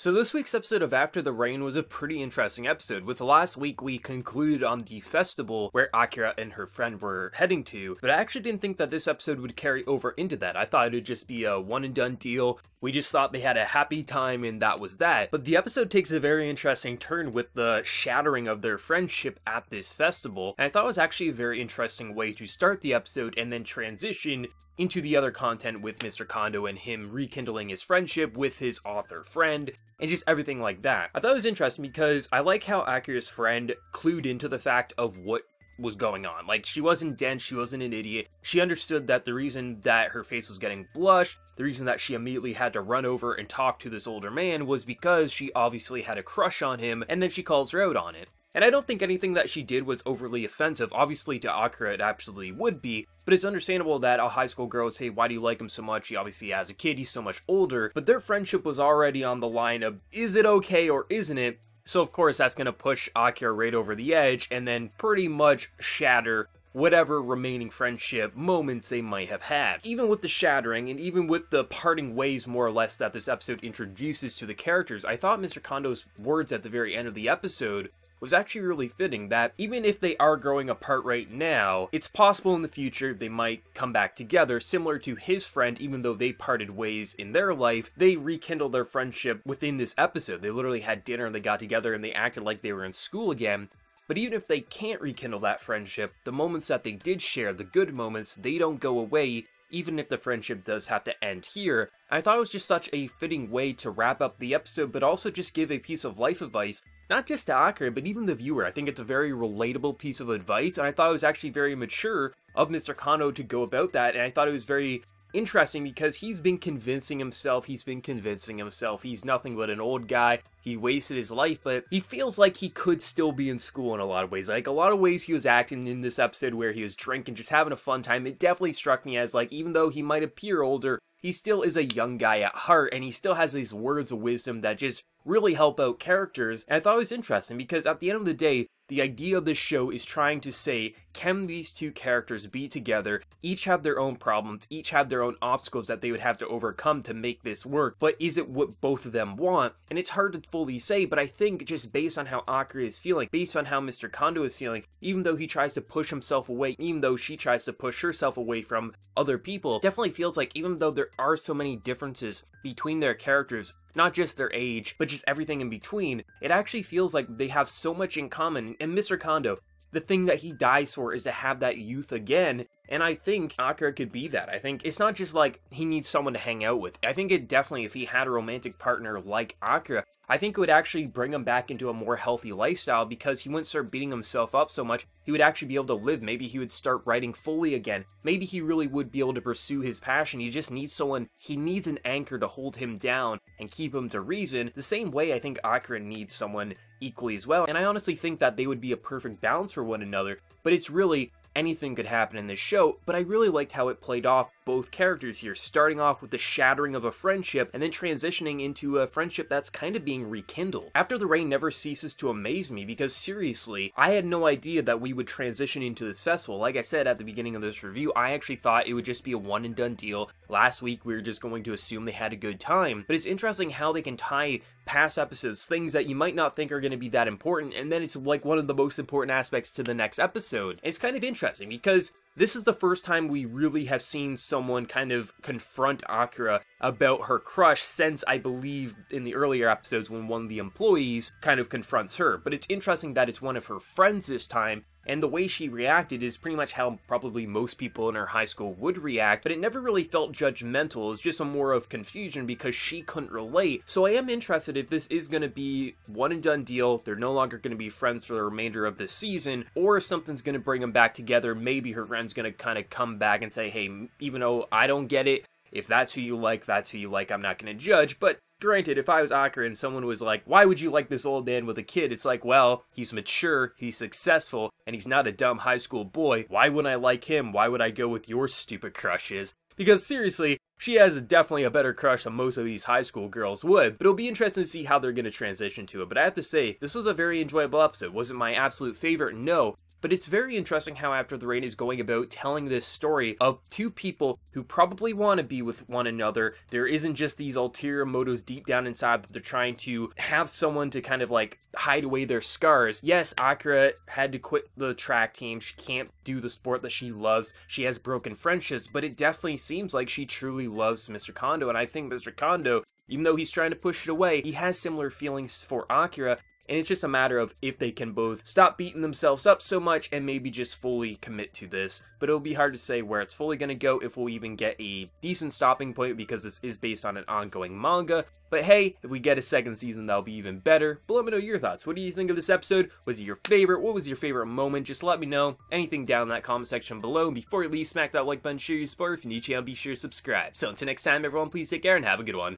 So this week's episode of After the Rain was a pretty interesting episode. With last week we concluded on the festival where Akira and her friend were heading to, but I actually didn't think that this episode would carry over into that. I thought it would just be a one and done deal. We just thought they had a happy time and that was that. But the episode takes a very interesting turn with the shattering of their friendship at this festival, and I thought it was actually a very interesting way to start the episode and then transition into the other content with Mr. Kondo and him rekindling his friendship with his author friend, and just everything like that. I thought it was interesting because I like how Akira's friend clued into the fact of what was going on. Like, she wasn't dense, she wasn't an idiot. She understood that the reason that her face was getting blushed, the reason that she immediately had to run over and talk to this older man was because she obviously had a crush on him, and then she calls her out on it. And I don't think anything that she did was overly offensive. Obviously, to Akira, it absolutely would be, but it's understandable that a high school girl would say, why do you like him so much? He obviously has a kid, he's so much older, but their friendship was already on the line of, is it okay or isn't it? So of course, that's going to push Akira right over the edge, and then pretty much shatter whatever remaining friendship moments they might have had. Even with the shattering, and even with the parting ways more or less that this episode introduces to the characters, I thought Mr. Kondo's words at the very end of the episode was actually really fitting, that even if they are growing apart right now, it's possible in the future they might come back together, similar to his friend. Even though they parted ways in their life, they rekindled their friendship within this episode. They literally had dinner and they got together and they acted like they were in school again. But even if they can't rekindle that friendship, the moments that they did share, the good moments, they don't go away, even if the friendship does have to end here. I thought it was just such a fitting way to wrap up the episode, but also just give a piece of life advice, not just to Akira, but even the viewer. I think it's a very relatable piece of advice, and I thought it was actually very mature of Mr. Kondo to go about that, and I thought it was very interesting because he's been convincing himself, he's nothing but an old guy, he wasted his life, but he feels like he could still be in school in a lot of ways. Like, a lot of ways he was acting in this episode where he was drinking, just having a fun time, it definitely struck me as, like, even though he might appear older, he still is a young guy at heart, and he still has these words of wisdom that just really help out characters. And I thought it was interesting because at the end of the day, the idea of this show is trying to say, can these two characters be together, each have their own problems, each have their own obstacles that they would have to overcome to make this work, but is it what both of them want? And it's hard to fully say, but I think just based on how Akira is feeling, based on how Mr. Kondo is feeling, even though he tries to push himself away, even though she tries to push herself away from other people, definitely feels like even though there are so many differences between their characters, not just their age, but just everything in between, it actually feels like they have so much in common. And Mr. Kondo, the thing that he dies for is to have that youth again, and I think Akira could be that. I think it's not just like he needs someone to hang out with. I think it definitely, if he had a romantic partner like Akira, I think it would actually bring him back into a more healthy lifestyle because he wouldn't start beating himself up so much. He would actually be able to live. Maybe he would start writing fully again. Maybe he really would be able to pursue his passion. He just needs someone, he needs an anchor to hold him down and keep him to reason. The same way I think Akira needs someone equally as well. And I honestly think that they would be a perfect balance for one another, but it's really anything could happen in this show. But I really liked how it played off both characters here, starting off with the shattering of a friendship and then transitioning into a friendship that's kind of being rekindled. After the Rain never ceases to amaze me because seriously, I had no idea that we would transition into this festival. Like I said at the beginning of this review, I actually thought it would just be a one and done deal. Last week we were just going to assume they had a good time, but it's interesting how they can tie past episodes, things that you might not think are going to be that important, and then it's like one of the most important aspects to the next episode. It's kind of interesting because this is the first time we really have seen someone kind of confront Akira about her crush since, I believe, in the earlier episodes when one of the employees kind of confronts her. But it's interesting that it's one of her friends this time, and the way she reacted is pretty much how probably most people in her high school would react, but it never really felt judgmental. It's just a more of confusion because she couldn't relate. So I am interested if this is going to be one and done deal, they're no longer going to be friends for the remainder of the season, or if something's going to bring them back together. Maybe her friend's going to kind of come back and say, hey, even though I don't get it, if that's who you like, that's who you like, I'm not going to judge. But granted, if I was Akira and someone was like, why would you like this old man with a kid? It's like, well, he's mature, he's successful, and he's not a dumb high school boy. Why wouldn't I like him? Why would I go with your stupid crushes? Because seriously, she has definitely a better crush than most of these high school girls would, but it'll be interesting to see how they're going to transition to it. But I have to say, this was a very enjoyable episode. Was it my absolute favorite? No. But it's very interesting how After the Rain is going about telling this story of two people who probably want to be with one another. There isn't just these ulterior motives deep down inside that they're trying to have someone to kind of like hide away their scars. Yes, Akira had to quit the track team. She can't do the sport that she loves. She has broken friendships, but it definitely seems like she truly loves Mr. Kondo, and I think Mr. Kondo, even though he's trying to push it away, he has similar feelings for Akira, and it's just a matter of if they can both stop beating themselves up so much and maybe just fully commit to this. But it'll be hard to say where it's fully going to go, if we'll even get a decent stopping point, because this is based on an ongoing manga. But hey, if we get a second season, that'll be even better. But let me know your thoughts. What do you think of this episode? Was it your favorite? What was your favorite moment? Just let me know. Anything down in that comment section below. And before you leave, smack that like button, share your support. If you're new to the channel, be sure to subscribe. So until next time, everyone, please take care and have a good one.